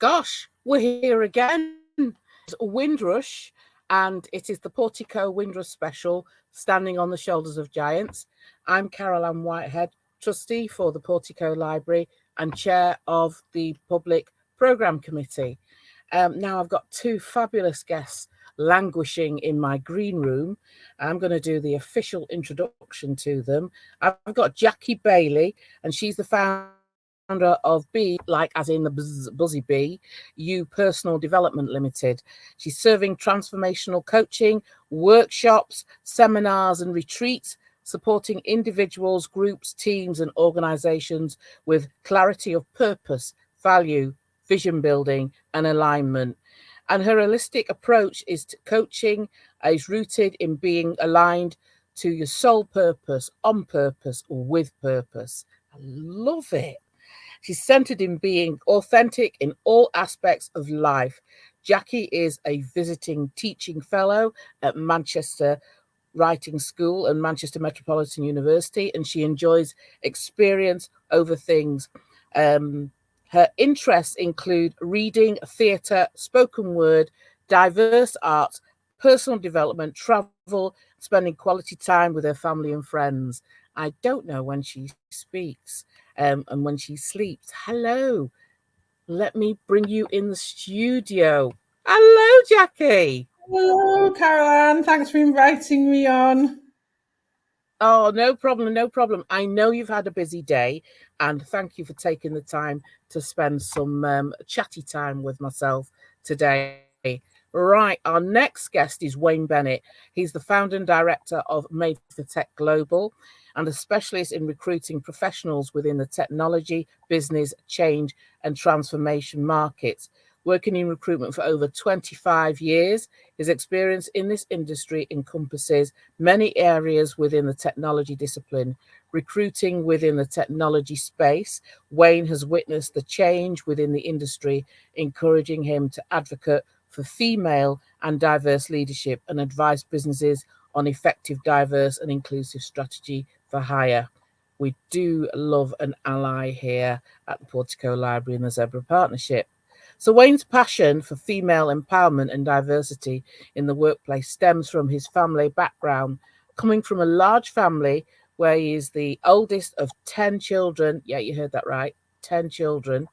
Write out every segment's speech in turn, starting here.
Gosh, we're here again. It's Windrush, and it is the Portico Windrush special, Standing on the Shoulders of Giants. I'm Caroline Whitehead, trustee for the Portico Library and chair of the Public Programme Committee. Now I've got two fabulous guests languishing in my green room. I'm going to do the official introduction to them. I've got Jackie Bailey, and she's the founder of B, like as in the buzzy bee, U Personal Development Limited. She's serving transformational coaching, workshops, seminars and retreats, supporting individuals, groups, teams and organizations with clarity of purpose, value, vision building and alignment. And her holistic approach is to coaching is rooted in being aligned to your soul purpose, on purpose or with purpose. I love it. She's centered in being authentic in all aspects of life. Jackie is a visiting teaching fellow at Manchester Writing School and Manchester Metropolitan University, and she enjoys experience over things. Her interests include reading, theatre, spoken word, diverse arts, personal development, travel, spending quality time with her family and friends. I don't know when she speaks and when she sleeps. Hello. Let me bring you in the studio. Hello, Jackie. Hello, Caroline. Thanks for inviting me on. Oh, no problem, no problem. I know you've had a busy day, and thank you for taking the time to spend some chatty time with myself today. Right, our next guest is Wayne Bennett. He's the founder and director of Made4Tech Global and a specialist in recruiting professionals within the technology, business, change and transformation markets. Working in recruitment for over 25 years, his experience in this industry encompasses many areas within the technology discipline. Recruiting within the technology space, Wayne has witnessed the change within the industry, encouraging him to advocate for female and diverse leadership and advise businesses on effective, diverse and inclusive strategy for hire. We do love an ally here at the Portico Library and the Zebra Partnership. So Wayne's passion for female empowerment and diversity in the workplace stems from his family background, coming from a large family where he is the oldest of 10 children. Yeah, you heard that right, 10 children.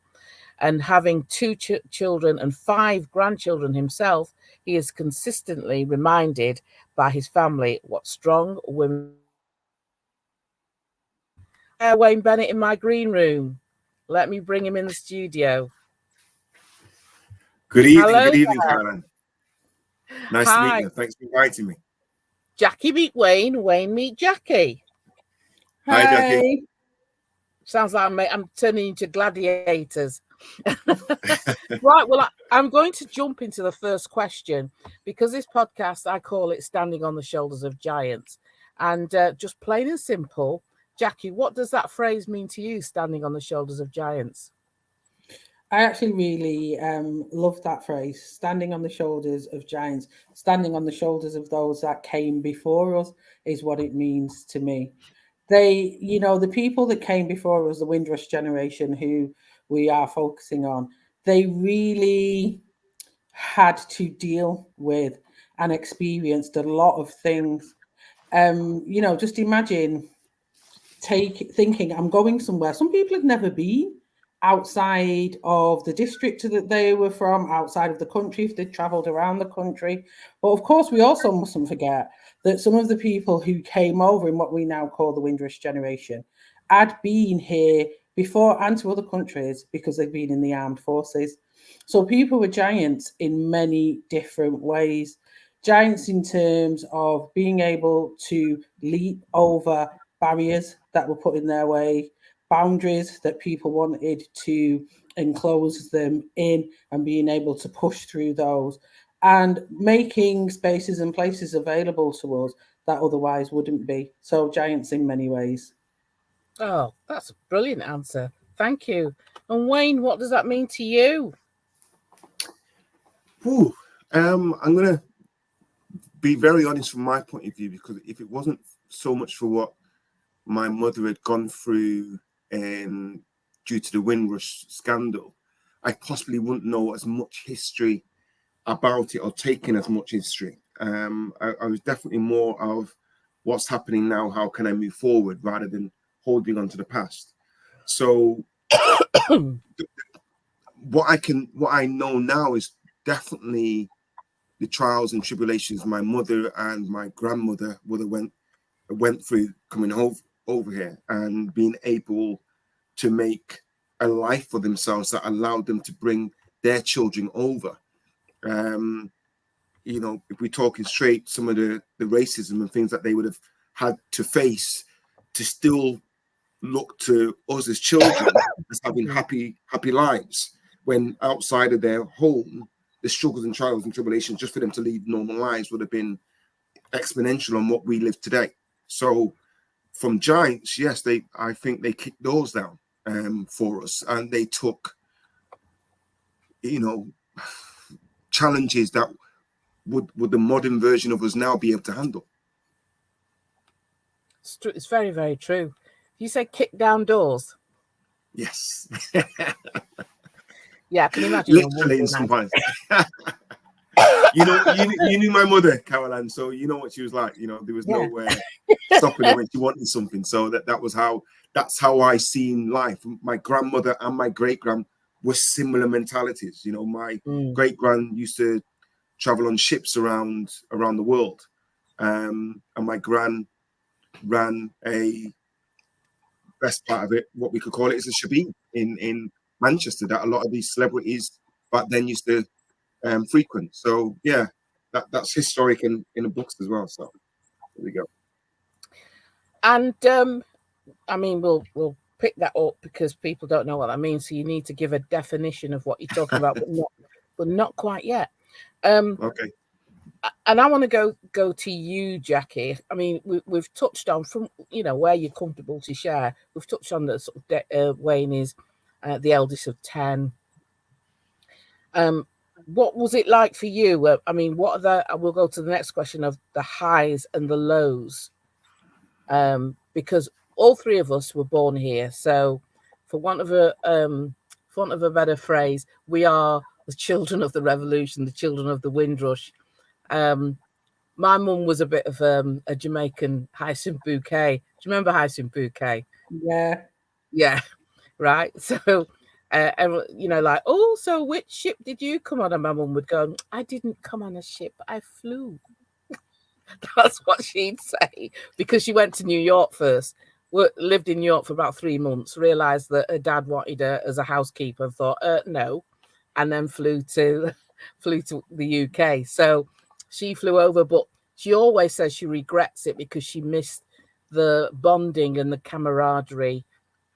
And having two children and 5 grandchildren himself, he is consistently reminded by his family what strong women. Wayne Bennett in my green room. Let me bring him in the studio. Good evening, Caroline. Nice to meet you. Thanks for inviting me. Jackie meet Wayne, Wayne meet Jackie. Hi, Jackie. Sounds like I'm turning into gladiators. Right, well, I'm going to jump into the first question because this podcast, I call it Standing on the Shoulders of Giants. And just plain and simple, Jackie, what does that phrase mean to you, standing on the shoulders of giants? I actually really love that phrase, standing on the shoulders of giants. Standing on the shoulders of those that came before us is what it means to me. They, the people that came before us, the Windrush generation who we are focusing on, they really had to deal with and experienced a lot of things. Just imagine thinking, I'm going somewhere. Some people had never been outside of the district that they were from, outside of the country, if they traveled around the country. But of course, we also mustn't forget that some of the people who came over in what we now call the Windrush generation had been here before and to other countries because they've been in the armed forces. So people were giants in many different ways. Giants in terms of being able to leap over barriers that were put in their way, boundaries that people wanted to enclose them in, and being able to push through those, and making spaces and places available to us that otherwise wouldn't be. So giants in many ways. Oh, that's a brilliant answer. Thank you. And Wayne, what does that mean to you? I'm going to be very honest from my point of view, because if it wasn't so much for what my mother had gone through due to the Windrush scandal, I possibly wouldn't know as much history about it or taking as much history. I was definitely more of what's happening now, how can I move forward, rather than holding on to the past. So what I know now is definitely the trials and tribulations my mother and my grandmother would have went through coming over here, and being able to make a life for themselves that allowed them to bring their children over. You know, if we're talking straight, some of the racism and things that they would have had to face to still look to us as children as having happy lives, when outside of their home, the struggles and trials and tribulations just for them to lead normal lives would have been exponential on what we live today. So from Giants, yes, I think they kicked those down for us, and they took, you know, challenges that would the modern version of us now be able to handle. It's very, very true. You say kick down doors. Yes. Yeah, I can imagine. Literally in some parts. you knew my mother, Caroline, so you know what she was like. You know, there was nowhere stopping her when she wanted something. So that's how I seen life. My grandmother and my great grand were similar mentalities. You know, my great grand used to travel on ships around the world, and my gran ran a, best part of it, what we could call it, is a shebeen in Manchester that a lot of these celebrities back then used to frequent. So yeah, that's historic in the books as well. So there we go. And I mean, we'll pick that up because people don't know what that means. So you need to give a definition of what you're talking about, but not quite yet. Okay. And I want to go to you, Jackie. I mean, we've touched on, from where you're comfortable to share. We've touched on the sort of Wayne is the eldest of 10. What was it like for you? I mean, what are we'll go to the next question of the highs and the lows, because all three of us were born here. So, for want of a better phrase, we are the children of the revolution, the children of the Windrush. My mum was a bit of a Jamaican hyacinth bouquet. Do you remember hyacinth bouquet? Yeah, right. So, like, oh, so which ship did you come on? And my mum would go, I didn't come on a ship, I flew. That's what she'd say, because she went to New York first, lived in New York for about 3 months, realised that her dad wanted her as a housekeeper, thought, no, and then flew to the UK. So she flew over, but she always says she regrets it because she missed the bonding and the camaraderie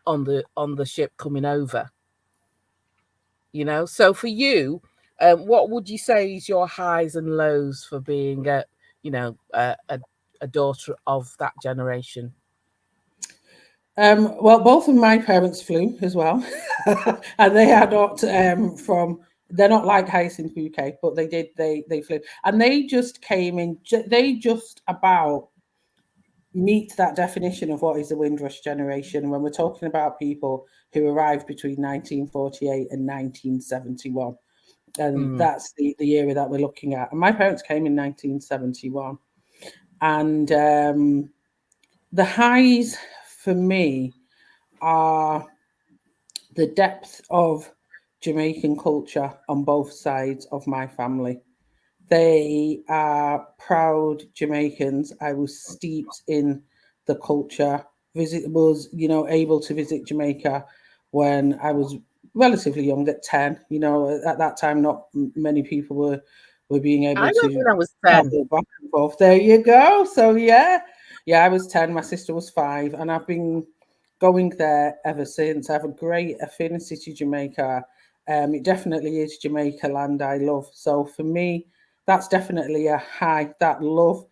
on the ship coming over. So for you, what would you say is your highs and lows for being a daughter of that generation? Well, both of my parents flew as well, and they are not they're not like hyacinth bouquet, but they flew, and they just came in. They just about meet that definition of what is the Windrush generation when we're talking about people who arrived between 1948 and 1971. And that's the era that we're looking at. And my parents came in 1971. And the highs for me are the depth of Jamaican culture on both sides of my family. They are proud Jamaicans. I was steeped in the culture. Was able to visit Jamaica when I was relatively young, at 10. At that time, not many people were being able I to. when I was 10. Back and forth. There you go. So yeah, I was 10. My sister was 5, and I've been going there ever since. I have a great affinity to Jamaica. It definitely is Jamaica land I love. So for me, that's definitely a high, that love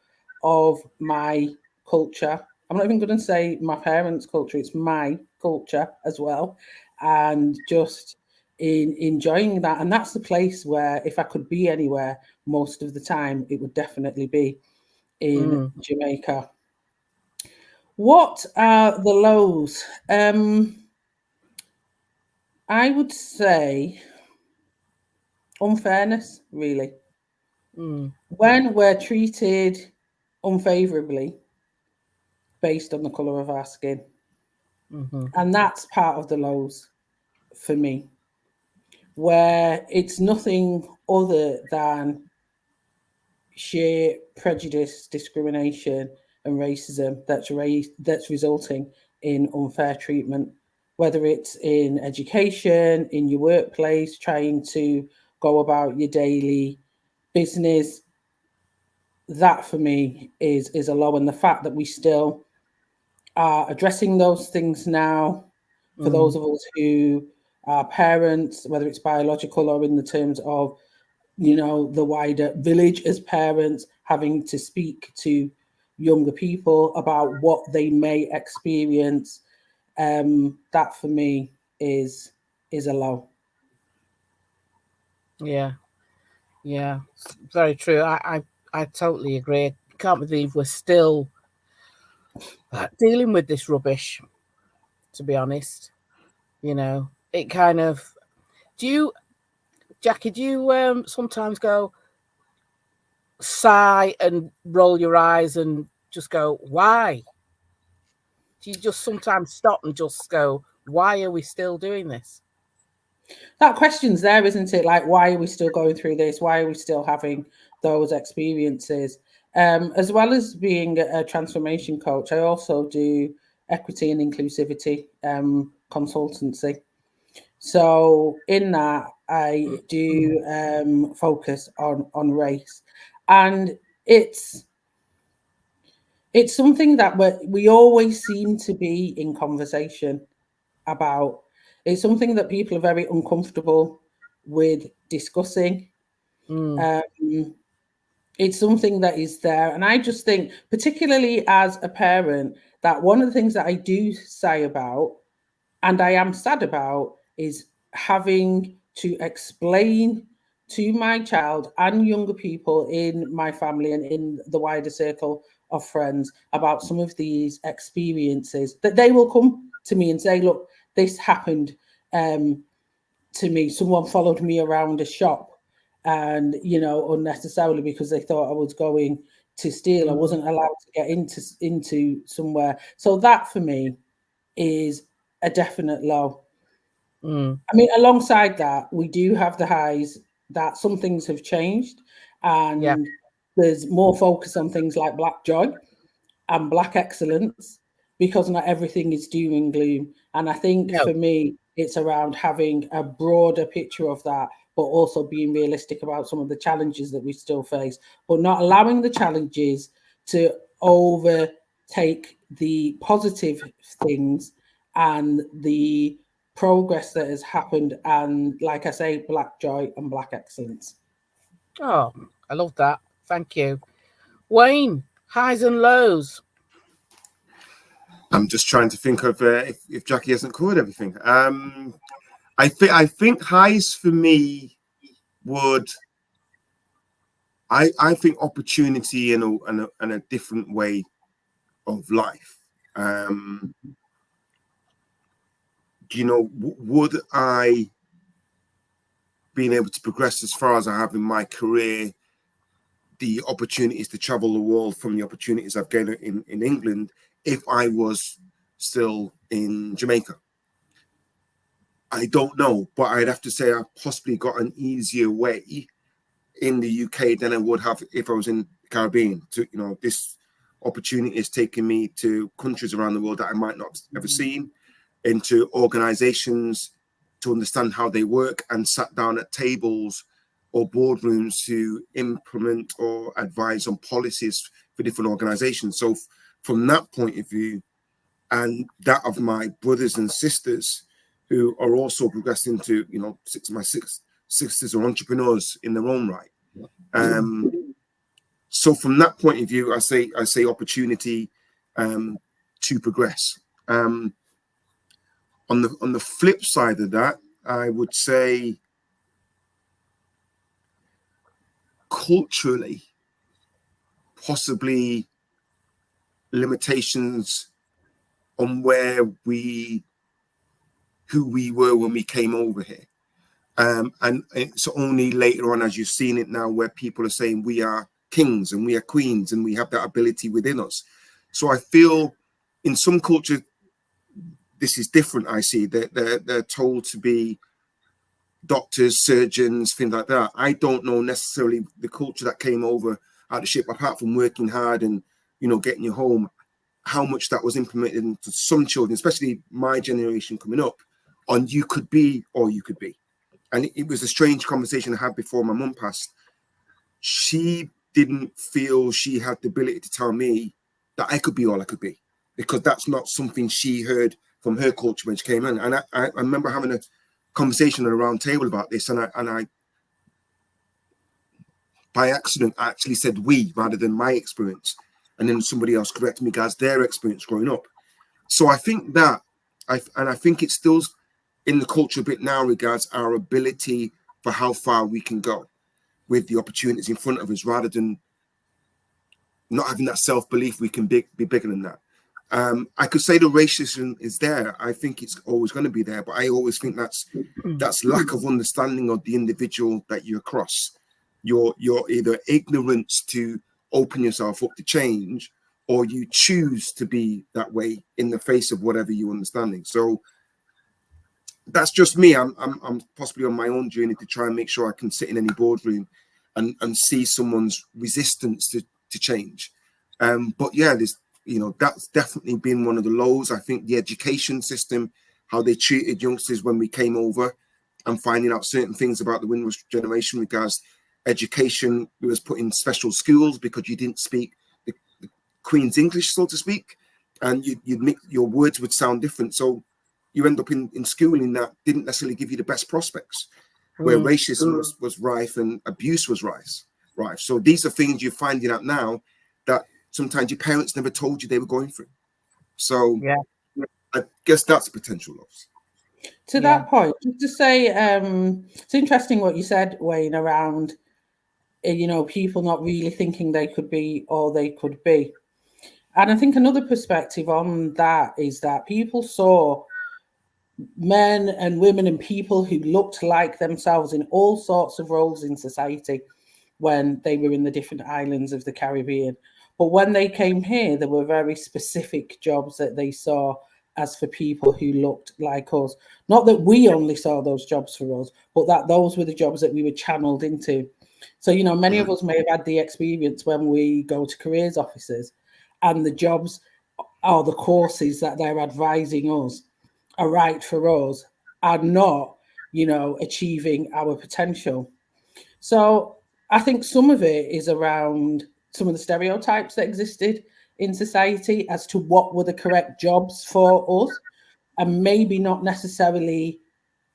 of my culture. I'm not even going to say my parents' culture, it's my culture as well. And just in enjoying that. And that's the place where, if I could be anywhere most of the time, it would definitely be in Jamaica. What are the lows? I would say unfairness, really. Mm. When we're treated unfavorably based on the colour of our skin. Mm-hmm. And that's part of the lows for me, where it's nothing other than sheer prejudice, discrimination, and racism that's resulting in unfair treatment, whether it's in education, in your workplace, trying to go about your daily business. That for me is a low, and the fact that we still are addressing those things now, for those of us who are parents, whether it's biological or in the terms of, you know, the wider village as parents, having to speak to younger people about what they may experience. That for me is a low. Yeah, yeah, very true. I totally agree. Can't believe we're still dealing with this rubbish, to be honest. You know, it kind of, Jackie, do you sometimes go sigh and roll your eyes and just go, why? Do you just sometimes stop and just go, why are we still doing this? That question's there, isn't it? Like, why are we still going through this? Why are we still having those experiences? As well as being a transformation coach, I also do equity and inclusivity consultancy. So in that, I do focus on race, and it's something that we always seem to be in conversation about. It's something that people are very uncomfortable with discussing. It's something that is there, and I just think, particularly as a parent, that one of the things that I do say about, and I am sad about, is having to explain to my child and younger people in my family and in the wider circle of friends about some of these experiences, that they will come to me and say, look, this happened to me. Someone followed me around a shop, and, you know, unnecessarily, because they thought I was going to steal. I wasn't allowed to get into somewhere. So that for me is a definite low. I mean, alongside that, we do have the highs, that some things have changed, and there's more focus on things like Black joy and Black excellence, because not everything is doom and gloom. And I think for me, it's around having a broader picture of that, but also being realistic about some of the challenges that we still face, but not allowing the challenges to overtake the positive things and the progress that has happened. And like I say, Black joy and Black excellence. Oh, I love that. Thank you. Wayne, highs and lows. I'm just trying to think of if Jackie hasn't covered everything. I think highs for me would, I think opportunity and a different way of life. You know, would I being able to progress as far as I have in my career, the opportunities to travel the world from the opportunities I've gained in England, if I was still in Jamaica? I don't know, but I'd have to say I've possibly got an easier way in the UK than I would have if I was in the Caribbean. To, you know, this opportunity is taking me to countries around the world that I might not have ever seen, into organizations to understand how they work, and sat down at tables or boardrooms to implement or advise on policies for different organizations. So from that point of view, and that of my brothers and sisters who are also progressing to, you know, my six sisters are entrepreneurs in their own right. So from that point of view, I say opportunity to progress. On the flip side of that, I would say culturally, possibly limitations on who we were when we came over here. And it's only later on, as you've seen it now, where people are saying we are kings and we are queens and we have that ability within us. So I feel in some cultures, this is different. I see that they're told to be doctors, surgeons, things like that. I don't know necessarily the culture that came over out the ship, apart from working hard and, you know, getting you home, how much that was implemented into some children, especially my generation coming up, on you could be all you could be. And it was a strange conversation I had before my mum passed. She didn't feel she had the ability to tell me that I could be all I could be, because that's not something she heard from her culture when she came in. And I remember having a conversation at a round table about this, and I by accident actually said we rather than my experience, and then somebody else corrected me as their experience growing up. So I think that I think it's still in the culture a bit now regards our ability for how far we can go with the opportunities in front of us, rather than not having that self-belief we can be bigger than that. I could say the racism is there. I think it's always going to be there, but I always think that's lack of understanding of the individual that you're across. You're either ignorance to open yourself up to change, or you choose to be that way in the face of whatever you're understanding. So that's just me. I'm possibly on my own journey to try and make sure I can sit in any boardroom and see someone's resistance to change. But yeah, there's, you know, that's definitely been one of the lows. I think the education system, how they treated youngsters when we came over, and finding out certain things about the Windrush generation regards education. We was put in special schools because you didn't speak the Queen's English, so to speak, and you'd make your words would sound different. So you end up in schooling that didn't necessarily give you the best prospects, where racism was rife and abuse was rife. So these are things you're finding out now that sometimes your parents never told you they were going through. So yeah, I guess that's a potential loss. To that point, just to say, it's interesting what you said, Wayne, around, you know, people not really thinking they could be all they could be. And I think another perspective on that is that people saw men and women and people who looked like themselves in all sorts of roles in society when they were in the different islands of the Caribbean. But when they came here, there were very specific jobs that they saw as for people who looked like us. Not that we only saw those jobs for us, but that those were the jobs that we were channeled into. So, you know, many of us may have had the experience when we go to careers officers, and the jobs or the courses that they're advising us are right for us, are not, you know, achieving our potential. So I think some of it is around some of the stereotypes that existed in society as to what were the correct jobs for us, and maybe not necessarily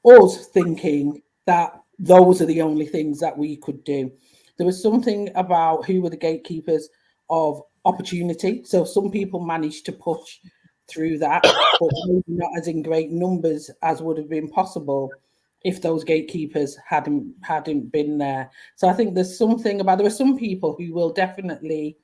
us thinking that those are the only things that we could do. There was something about who were the gatekeepers of opportunity. So some people managed to push through that, but maybe not as in great numbers as would have been possible if those gatekeepers hadn't been there. So I think there's something about, there are some people who will definitely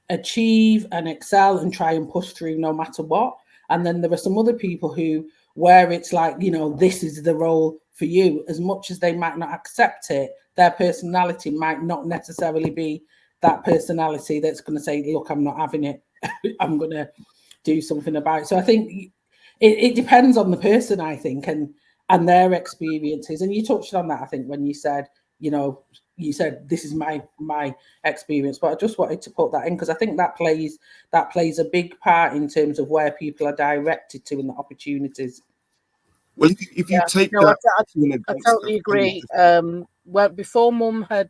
achieve and excel and try and push through no matter what. And then there are some other people who, where it's like, you know, this is the role for you, as much as they might not accept it, their personality might not necessarily be that personality that's going to say, look, I'm not having it. I'm going to do something about it. So I think it depends on the person, I think, and their experiences. And you touched on that, I think, when you said, you know, you said this is my experience, but I just wanted to put that in because I think that plays a big part in terms of where people are directed to and the opportunities. Well, if you take that, I totally agree. Well, before Mum had,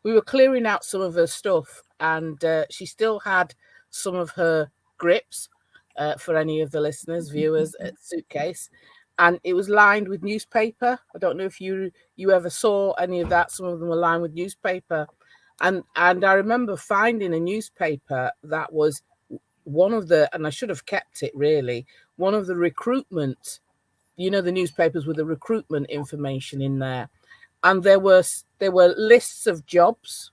we were clearing out some of her stuff, and she still had some of her grips for any of the listeners, viewers, suitcase. And it was lined with newspaper. I don't know if you ever saw any of that. Some of them were lined with newspaper. And I remember finding a newspaper that was one of the, and I should have kept it really, one of the recruitment, you know, the newspapers with the recruitment information in there. And there were lists of jobs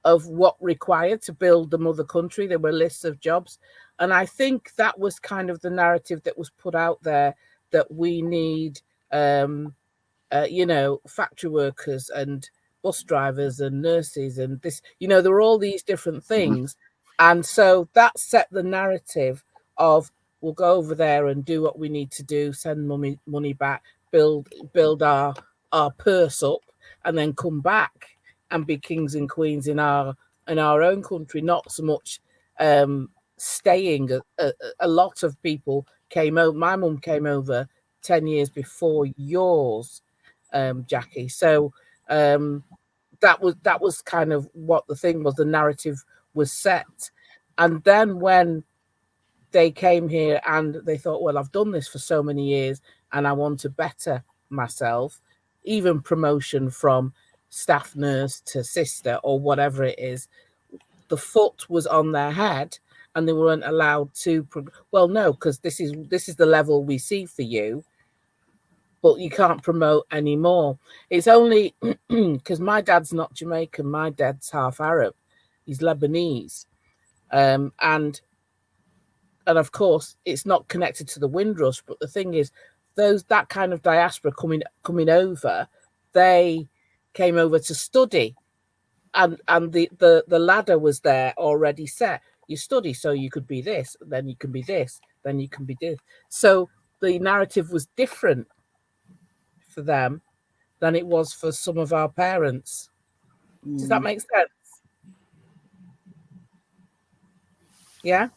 of what required to build the mother country. There were lists of jobs. And I think that was kind of the narrative that was put out there, that we need you know, factory workers and bus drivers and nurses and this, you know, there were all these different things. And so that set the narrative of we'll go over there and do what we need to do, send money back, build our purse up, and then come back and be kings and queens in our own country, not so much staying. A lot of people came over. My mum came over 10 years before yours, Jackie. So that was kind of what the thing was. The narrative was set, and then when they came here and they thought, well, I've done this for so many years and I want to better myself, even promotion from staff nurse to sister or whatever it is, the foot was on their head and they weren't allowed to. Well, no, because this is the level we see for you, but you can't promote anymore. It's only because my dad's not Jamaican, my dad's half Arab, he's Lebanese, and of course it's not connected to the Windrush. But the thing is, that kind of diaspora coming over, they came over to study, and the ladder was there already set. You study so you could be this, then you can be this, then you can be this. So the narrative was different for them than it was for some of our parents. Does that make sense? Yeah,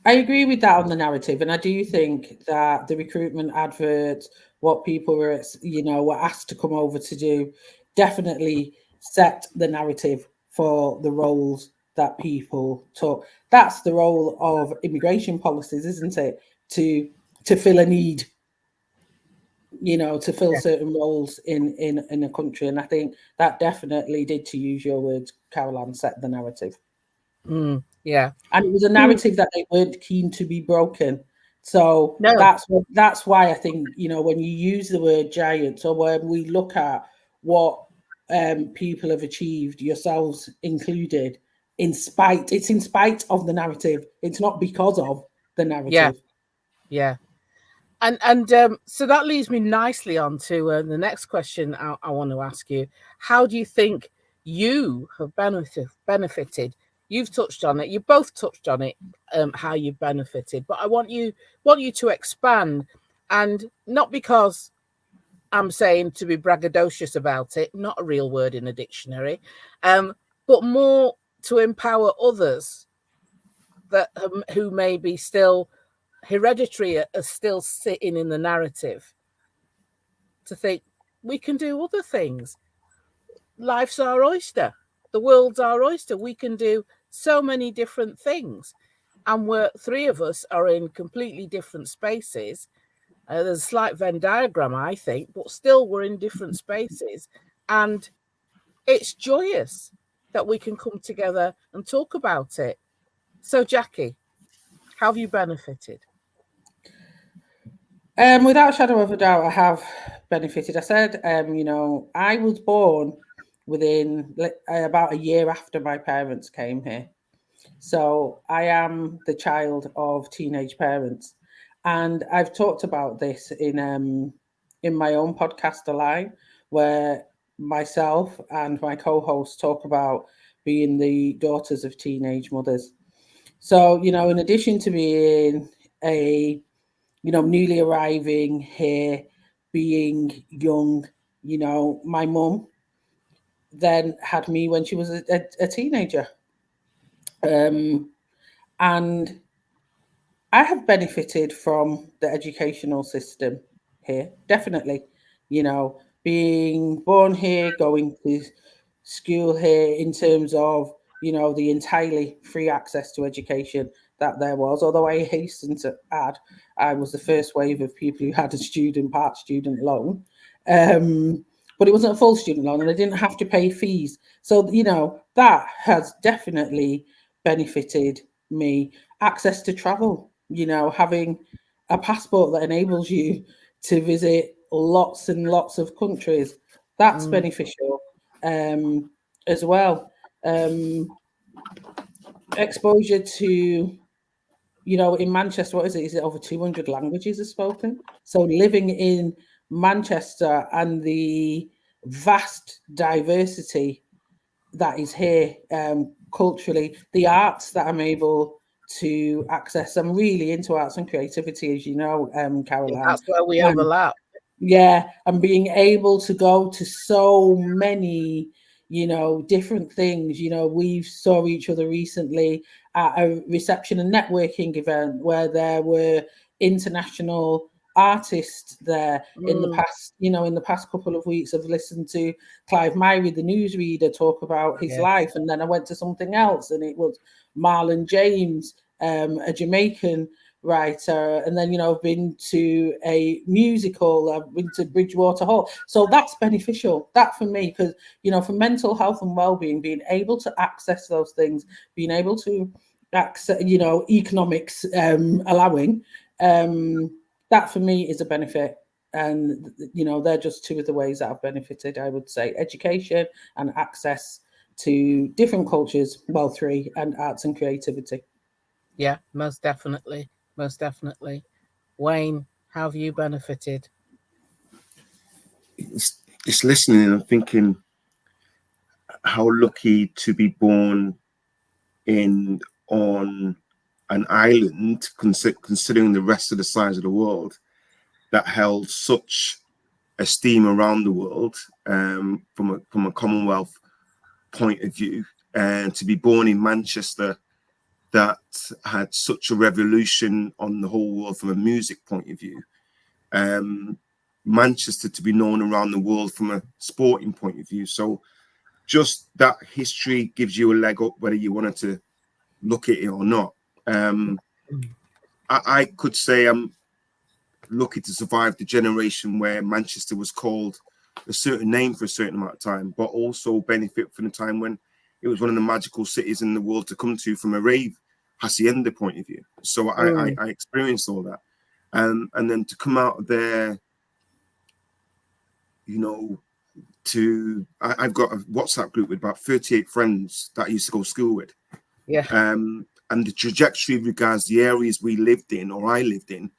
I agree with that on the narrative, and I do think that the recruitment adverts, what people were, you know, were asked to come over to do, definitely set the narrative for the roles that people took. That's the role of immigration policies, isn't it? To fill a need, you know, to fill certain roles in a country. And I think that definitely did, to use your words, Caroline, set the narrative. Yeah. And it was a narrative that they weren't keen to be broken. So No. that's why I think, you know, when you use the word giants, or when we look at what people have achieved, yourselves included, it's in spite of the narrative. It's not because of the narrative. Yeah. And so that leads me nicely on to the next question I want to ask you. How do you think you have benefited? You've touched on it. You both touched on it, how you benefited. But I want you to expand, and not because I'm saying to be braggadocious about it, not a real word in a dictionary, but more to empower others that who may be still hereditary, are still sitting in the narrative, to think we can do other things. Life's our oyster. The world's our oyster. We can do so many different things. And we're three of us are in completely different spaces. There's a slight Venn diagram, I think, but still we're in different spaces. And it's joyous that we can come together and talk about it. So, Jackie, how have you benefited? Without a shadow of a doubt, I have benefited. I said, you know, I was born within about a year after my parents came here. So I am the child of teenage parents. And I've talked about this in my own podcast, Align, where myself and my co-host talk about being the daughters of teenage mothers. So, you know, in addition to being a, you know, newly arriving here, being young, you know, my mum then had me when she was a teenager. And I have benefited from the educational system here, definitely. You know, being born here, going to school here, in terms of, you know, the entirely free access to education that there was. Although I hasten to add, I was the first wave of people who had a part student loan. But it wasn't a full student loan, and I didn't have to pay fees. So, you know, that has definitely benefited me. Access to travel, you know, having a passport that enables you to visit lots and lots of countries, that's beneficial as well. Exposure to, you know, in Manchester, what is it? Is it over 200 languages are spoken? So living in Manchester and the vast diversity that is here, culturally, the arts that I'm able to access. I'm really into arts and creativity, as you know, Caroline. That's where we overlap. Yeah, and being able to go to so many, you know, different things. You know, we saw each other recently at a reception and networking event where there were international artists there. In the past, you know, in the past couple of weeks, I've listened to Clive Myrie, the newsreader, talk about his life, and then I went to something else, and it was Marlon James, a Jamaican writer, and then, you know, I've been to a musical, I've been to Bridgewater Hall. So that's beneficial, that for me, because, you know, for mental health and well-being, being able to access those things, being able to access, you know, economics allowing, that for me is a benefit. And, you know, they're just two of the ways that I've benefited, I would say: education and access to different cultures, well, three, and arts and creativity. Yeah, most definitely. Most definitely. Wayne, how have you benefited? It's listening and thinking how lucky to be born on an island, considering the rest of the size of the world, that held such esteem around the world, from a Commonwealth point of view, and to be born in Manchester, that had such a revolution on the whole world from a music point of view. Manchester to be known around the world from a sporting point of view. So just that history gives you a leg up, whether you wanted to look at it or not. I could say I'm lucky to survive the generation where Manchester was called a certain name for a certain amount of time, but also benefit from the time when it was one of the magical cities in the world to come to from a rave hacienda point of view. So I experienced all that. And then to come out of there, you know, I've got a WhatsApp group with about 38 friends that I used to go to school with. Yeah. And the trajectory regards the areas we lived in, or I lived in,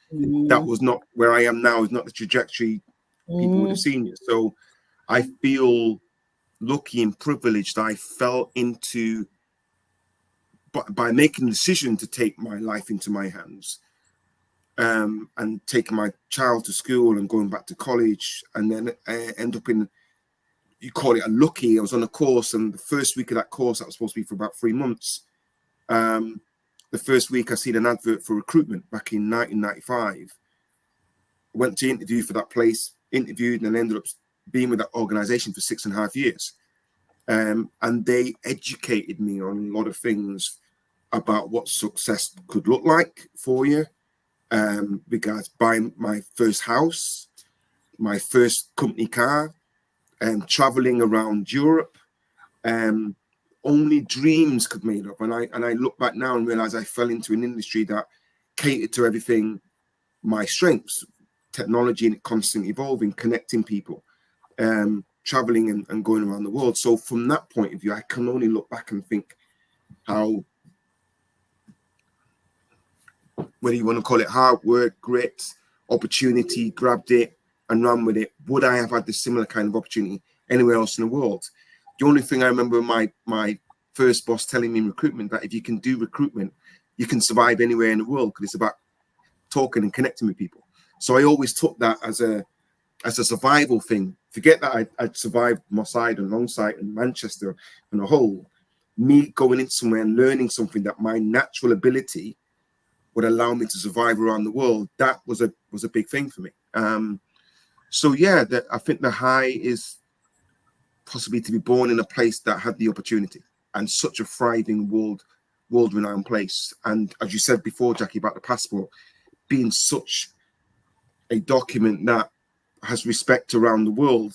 that was not where I am now, is not the trajectory people would have seen you. So I feel lucky and privileged that I fell into, by making the decision to take my life into my hands, and taking my child to school and going back to college, and then end up in, you call it a lucky, I was on a course, and the first week of that course, that was supposed to be for about 3 months. The first week I seen an advert for recruitment back in 1995. Went to interview for that place, interviewed, and ended up being with that organization for 6.5 years. And they educated me on a lot of things about what success could look like for you. Because buying my first house, my first company car, and traveling around Europe, only dreams could made up. And I look back now and realize I fell into an industry that catered to everything, my strengths, technology and constantly evolving, connecting people, traveling and going around the world. So from that point of view, I can only look back and think how, whether you want to call it hard work, grit, opportunity, grabbed it and ran with it. Would I have had this similar kind of opportunity anywhere else in the world? The only thing I remember my first boss telling me in recruitment, that if you can do recruitment, you can survive anywhere in the world, because it's about talking and connecting with people. So I always took that as a survival thing. Forget that I'd survived Moss Side and Longside and Manchester and a whole. Me going in somewhere and learning something that my natural ability would allow me to survive around the world, that was a big thing for me. So yeah, I think the high is possibly to be born in a place that had the opportunity, and such a thriving world-renowned place. And as you said before, Jackie, about the passport being such a document that has respect around the world,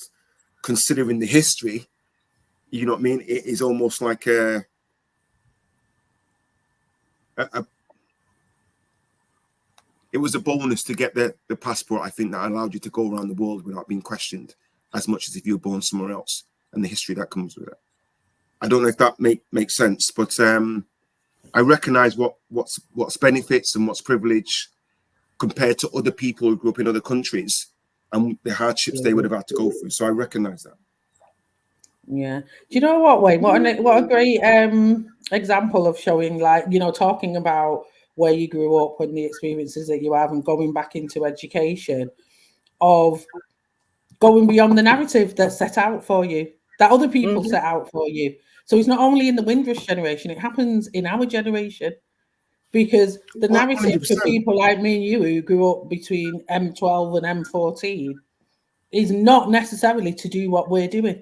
considering the history, you know what I mean? It is almost like it was a bonus to get the passport, I think, that allowed you to go around the world without being questioned as much as if you were born somewhere else, and the history that comes with it. I don't know if that makes sense, but I recognize what's benefits and what's privilege compared to other people who grew up in other countries and the hardships they would have had to go through. So I recognize that. Yeah. Do you know what, Wayne? What a great example of showing, like, you know, talking about where you grew up and the experiences that you have and going back into education, of going beyond the narrative that's set out for you, that other people set out for you. So it's not only in the Windrush generation, it happens in our generation, because the narrative 100%. for people like me and you who grew up between M12 and M14 is not necessarily to do what we're doing.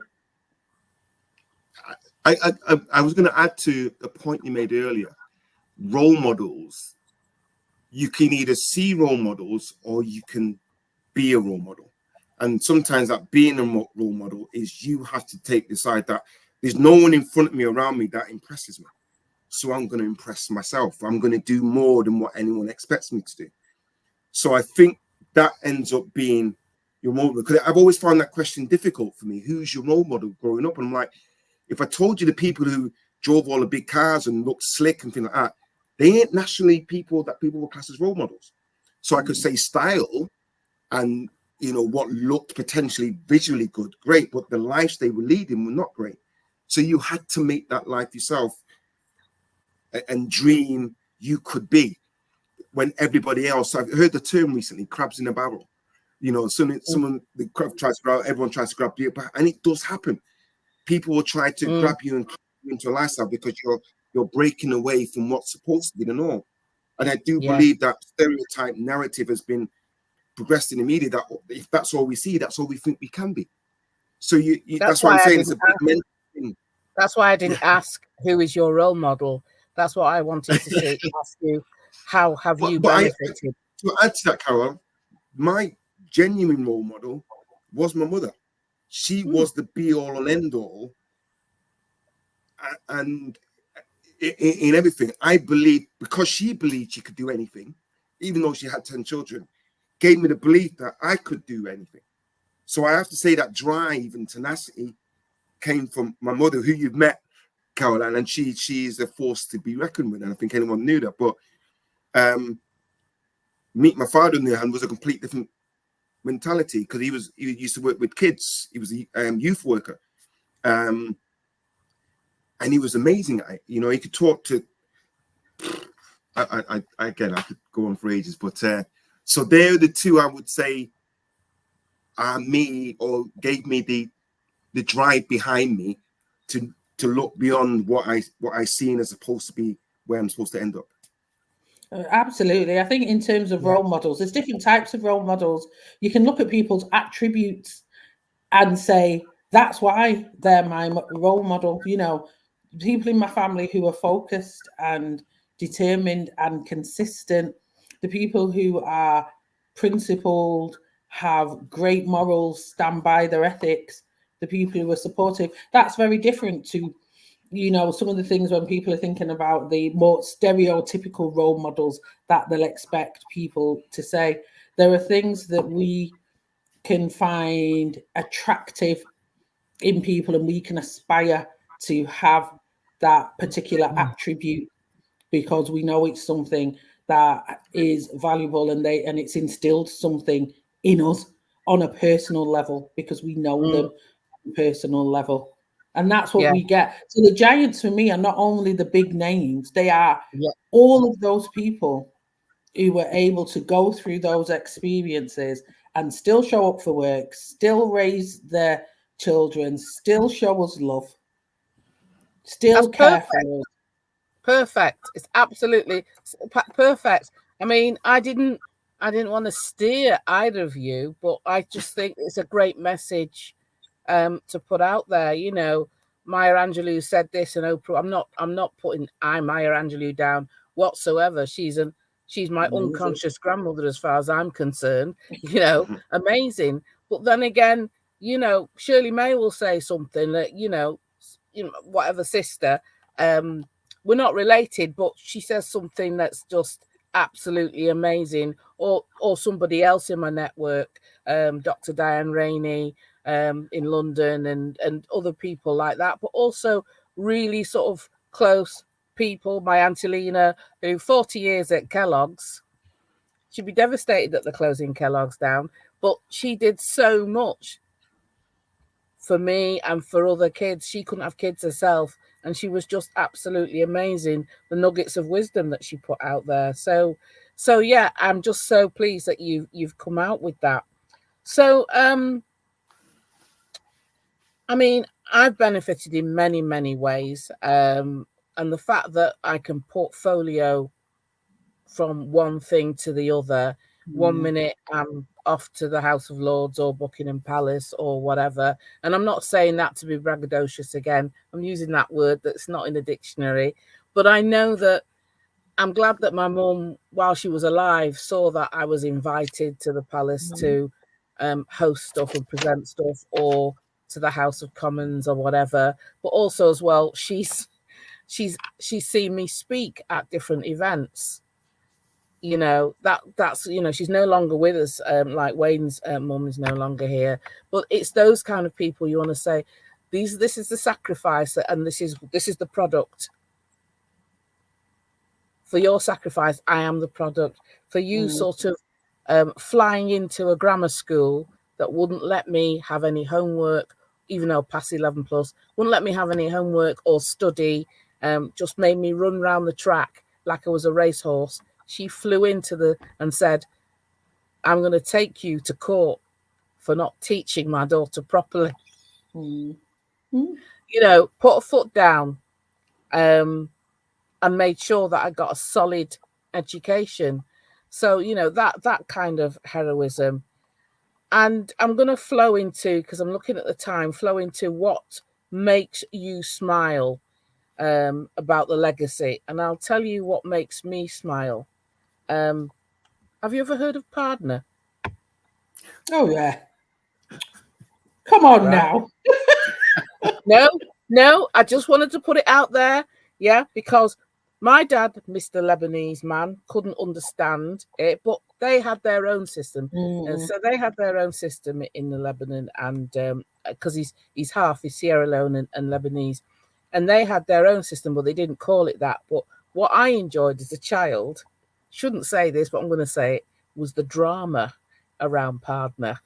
I was going to add to a point you made earlier. Role models. You can either see role models or you can be a role model. And sometimes that being a role model is you have to decide that there's no one in front of me, around me, that impresses me. So I'm going to impress myself. I'm going to do more than what anyone expects me to do. So I think that ends up being your role model. Because I've always found that question difficult for me. Who's your role model growing up? And I'm like, if I told you the people who drove all the big cars and looked slick and things like that, they ain't naturally people that people would class as role models. So I could say style and, you know, what looked potentially visually good, great, but the lives they were leading were not great. So you had to make that life yourself and dream you could be when everybody else. I've heard the term recently, crabs in a barrel. You know, someone the crab tries to grab, everyone tries to grab you, and it does happen. People will try to grab you and keep you into a lifestyle because you're breaking away from what's supposed to be the norm. And I do believe that stereotype narrative has been progressed in the media, that if that's all we see, that's all we think we can be. So that's what I'm saying. It's a big mental thing. That's why I didn't ask who is your role model. That's what I wanted to see. Ask you, how have you benefited? To add to that, Carol, my genuine role model was my mother. She was the be all and end all, and in everything. I believe, because she believed she could do anything, even though she had 10 children, gave me the belief that I could do anything. So I have to say that drive and tenacity came from my mother, who you've met, Caroline, and she is a force to be reckoned with. And I think anyone knew that. But meet my father on the other hand was a complete different mentality, because he used to work with kids. He was a youth worker, and he was amazing at it. You know, he could talk to. I could go on for ages, but so they're the two I would say are me, or gave me the drive behind me to look beyond what I seen as supposed to be where I'm supposed to end up. Absolutely. I think in terms of role models, there's different types of role models. You can look at people's attributes and say, that's why they're my role model. You know, people in my family who are focused and determined and consistent, the people who are principled, have great morals, stand by their ethics, the people who are supportive, that's very different to, you know, some of the things when people are thinking about the more stereotypical role models that they'll expect people to say. There are things that we can find attractive in people, and we can aspire to have that particular attribute because we know it's something that is valuable, and it's instilled something in us on a personal level because we know them on a personal level. And that's what we get. So the giants for me are not only the big names, they are all of those people who were able to go through those experiences and still show up for work, still raise their children, still show us love, still care for us. Perfect. It's absolutely perfect. I mean, I didn't want to steer either of you, but I just think it's a great message to put out there. You know, Maya Angelou said this, and Oprah. I'm not putting Maya Angelou down whatsoever. She's my unconscious grandmother as far as I'm concerned. You know, amazing. But then again, you know, Shirley May will say something that, you know, whatever sister, we're not related, but she says something that's just absolutely amazing. Or somebody else in my network, Dr. Diane Rainey, in London, and other people like that, but also really sort of close people, my Auntie Lena, who 40 years at Kellogg's, she'd be devastated that they're closing Kellogg's down, but she did so much for me and for other kids. She couldn't have kids herself, and she was just absolutely amazing, the nuggets of wisdom that she put out there. So yeah, I'm just so pleased that you've come out with that. So I mean, I've benefited in many ways, and the fact that I can portfolio from one thing to the other. 1 minute I'm off to the House of Lords or Buckingham Palace or whatever, and I'm not saying that to be braggadocious again. I'm using that word that's not in the dictionary, but I know that I'm glad that my mum, while she was alive, saw that I was invited to the palace to host stuff and present stuff, or to the House of Commons or whatever. But also as well, she's seen me speak at different events. You know, that's, you know, she's no longer with us. Like Wayne's mum is no longer here, but it's those kind of people you want to say, this is the sacrifice, and this is the product. For your sacrifice, I am the product. For you sort of flying into a grammar school that wouldn't let me have any homework, even though past 11 plus, wouldn't let me have any homework or study, just made me run around the track like I was a racehorse. She flew into and said, I'm going to take you to court for not teaching my daughter properly. You know, put a foot down, and made sure that I got a solid education. So, you know, that kind of heroism. And I'm going to flow into, because I'm looking at the time, flow into what makes you smile about the legacy. And I'll tell you what makes me smile. Have you ever heard of Partner? Oh, yeah. Come on now. No, I just wanted to put it out there. Yeah, because my dad, Mr. Lebanese man, couldn't understand it, but they had their own system. And so they had their own system in the Lebanon, and because he's half, he's Sierra Leone and Lebanese, and they had their own system, but they didn't call it that. But what I enjoyed as a child, shouldn't say this, but I'm going to say it, was the drama around Partner.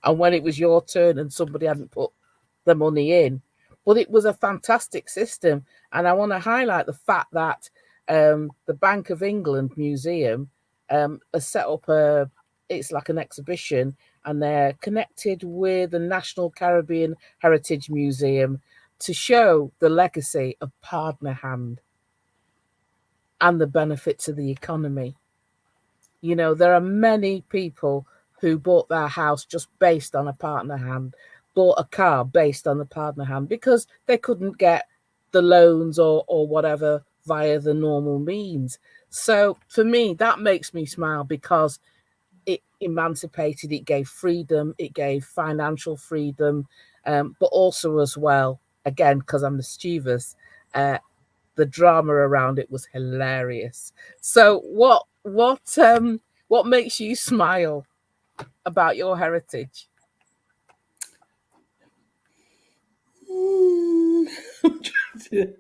And when it was your turn and somebody hadn't put the money in. But it was a fantastic system. And I want to highlight the fact that the Bank of England Museum has set up it's like an exhibition, and they're connected with the National Caribbean Heritage Museum to show the legacy of Partner Hand and the benefit to the economy. You know, there are many people who bought their house just based on a Partner Hand, bought a car based on the Partner Hand, because they couldn't get the loans or whatever via the normal means. So for me, that makes me smile, because it emancipated, it gave freedom, it gave financial freedom, but also as well, again, because I'm mischievous, the drama around it was hilarious. So what makes you smile about your heritage? The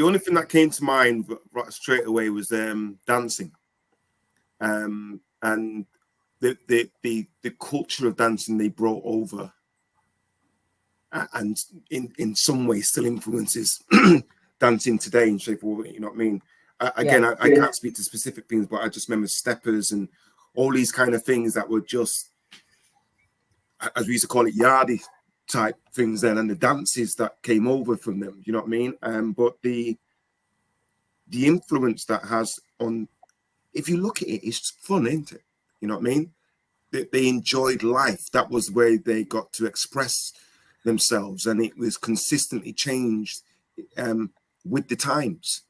only thing that came to mind right straight away was dancing, and the culture of dancing they brought over, and in some ways still influences dancing today in shape or, you know what I mean. Again, I can't speak to specific things, but I just remember steppers and all these kind of things that were just, as we used to call it, yardie type things then, and the dances that came over from them, you know what I mean. But the influence that has on, if you look at it, it's fun, isn't it? You know what I mean. They enjoyed life. That was where they got to express themselves, and it was consistently changed with the times,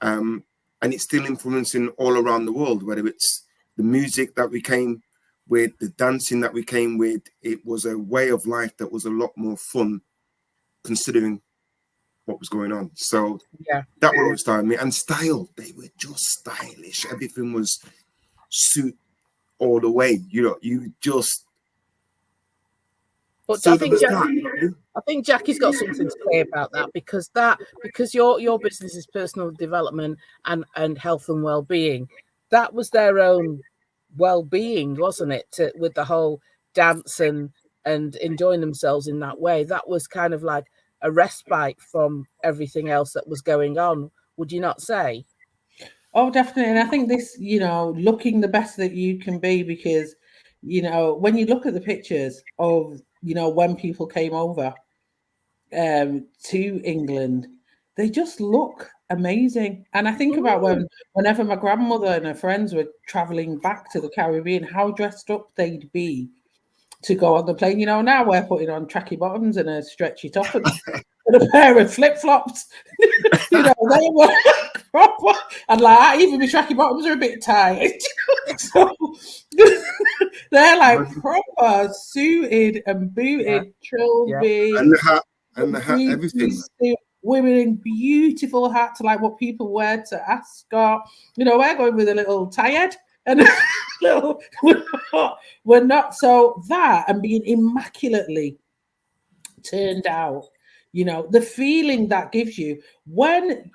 and it's still influencing all around the world, whether it's the music that we came with, the dancing that we came with. It was a way of life that was a lot more fun considering what was going on. So that was what styled me. And style, they were just stylish. Everything was suit all the way, you know. You just, But So I think Jackie's got something to say about that because your business is personal development and health and well-being. That was their own well-being, wasn't it? With the whole dance and enjoying themselves in that way. That was kind of like a respite from everything else that was going on. Would you not say? Oh, definitely. And I think this, looking the best that you can be, because, when you look at the pictures of, when people came over to England, they just look amazing. And I think about whenever my grandmother and her friends were traveling back to the Caribbean, how dressed up they'd be to go on the plane. Now we're putting on tracky bottoms and a stretchy top and a pair of flip-flops. They were proper. And like, even my tracky bottoms are a bit tight. So they're like proper suited and booted, trilby. And the hat, everything. Women in beautiful hats, like what people wear to Ascot. We're going with a little tie-head and we're not. So that, and being immaculately turned out, the feeling that gives you when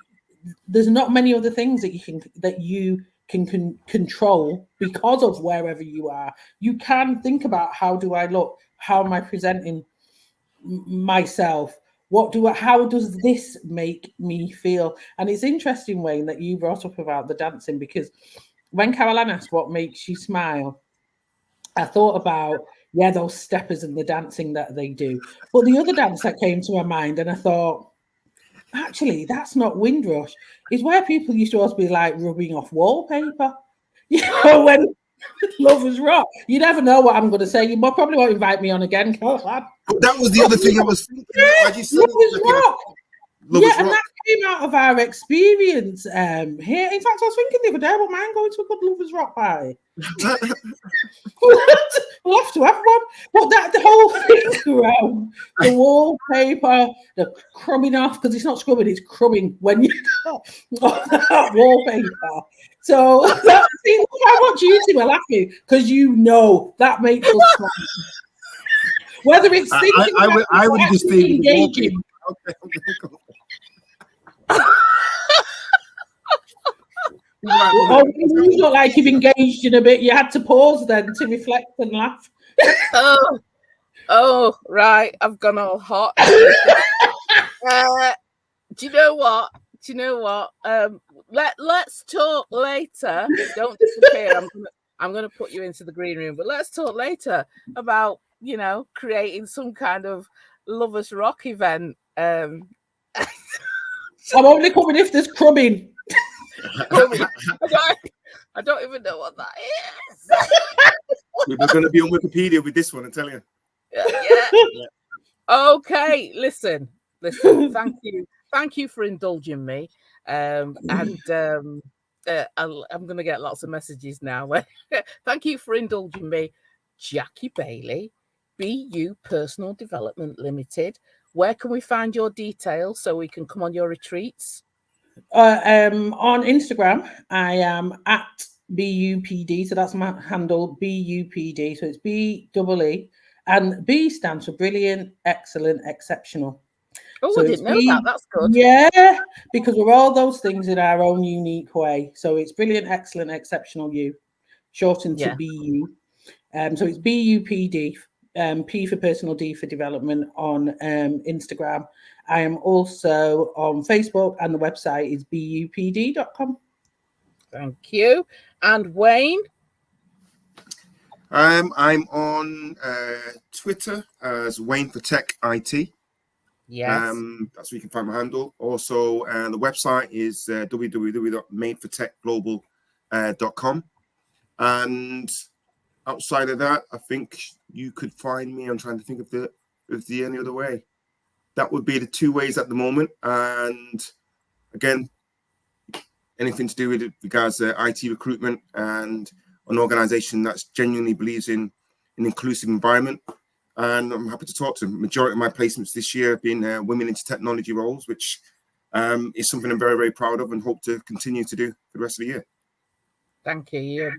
there's not many other things that you can control because of wherever you are. You can think about, how do I look? How am I presenting myself? How does this make me feel? And it's interesting, Wayne, that you brought up about the dancing, because when Caroline asked what makes you smile, I thought about, those steppers and the dancing that they do. But the other dance that came to my mind, and I thought, actually, that's not Windrush. It's where people used to always be like rubbing off wallpaper. When Lovers Rock. You never know what I'm going to say. You probably won't invite me on again, Caroline. That was the other thing I was thinking. Lovers Rock. And that came out of our experience here. In fact, I was thinking the other day, well, man, going to a good Lovers Rock party. We'll have to have one. But the whole thing around the wallpaper, the crumbing off, because it's not scrubbing, it's crumbing when you that wallpaper. So see, look how much you two are laughing, because that makes us smile. Whether it's thinking I would just stay engaging. You look like you've engaged in a bit. You had to pause then to reflect and laugh. Right. I've gone all hot. Do you know what? Let's talk later. Don't disappear. I'm gonna put you into the green room, but let's talk later about creating some kind of Lovers Rock event. I'm only coming if there's crumbing. I don't even know what that is. We're going to be on Wikipedia with this one, I tell you. Yeah. Okay, listen. Thank you for indulging me. I'm going to get lots of messages now. Thank you for indulging me, Jackie Bailey, BU Personal Development Limited. Where can we find your details so we can come on your retreats? On Instagram, I am at BUPD, so that's my handle, BUPD. So it's BEE, and B stands for brilliant, excellent, exceptional. Oh, so I didn't know that. That's good. Yeah, because we're all those things in our own unique way. So it's brilliant, excellent, exceptional, U, shortened to BU. So it's BUPD, P for personal, D for development on Instagram. I am also on Facebook, and the website is bupd.com. Thank you. And Wayne? I'm on Twitter as Made4Tech IT. Yes. That's where you can find my handle. Also, the website is www.Made4TechGlobal.com. And outside of that, I think you could find me. I'm trying to think of the any other way. That would be the two ways at the moment. And again, anything to do with regards to IT recruitment and an organization that genuinely believes in an inclusive environment. And I'm happy to talk to them. Majority of my placements this year have been women into technology roles, which is something I'm very, very proud of and hope to continue to do for the rest of the year. Thank you.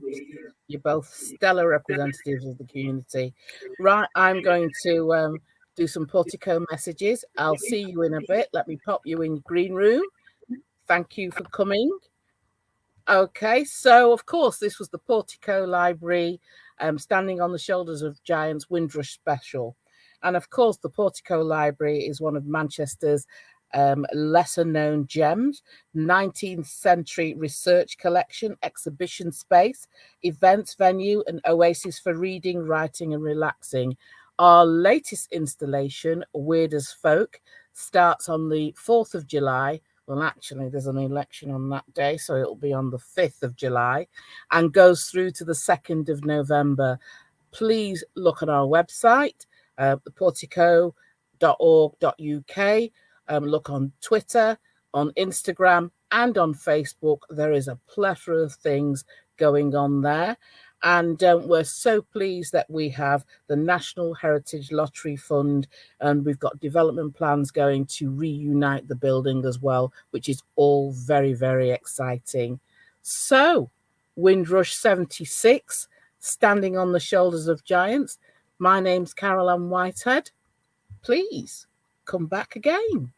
You're both stellar representatives of the community. Right, I'm going to do some Portico messages. I'll see you in a bit. Let me pop you in green room. Thank you for coming. Okay, so of course, this was the Portico Library, Standing on the Shoulders of Giants Windrush special. And of course, the Portico Library is one of Manchester's lesser known gems, 19th century research collection, exhibition space, events venue, and oasis for reading, writing, and relaxing. Our latest installation, Weird as Folk, starts on the 4th of July. Well, actually, there's an election on that day, so it'll be on the 5th of July and goes through to the 2nd of November. Please look at our website, portico.org.uk. Look on Twitter, on Instagram, and on Facebook. There is a plethora of things going on there. And we're so pleased that we have the National Heritage Lottery Fund, and we've got development plans going to reunite the building as well, which is all very, very exciting. So, Windrush 76, Standing on the Shoulders of Giants. My name's Carol Ann Whitehead. Please come back again.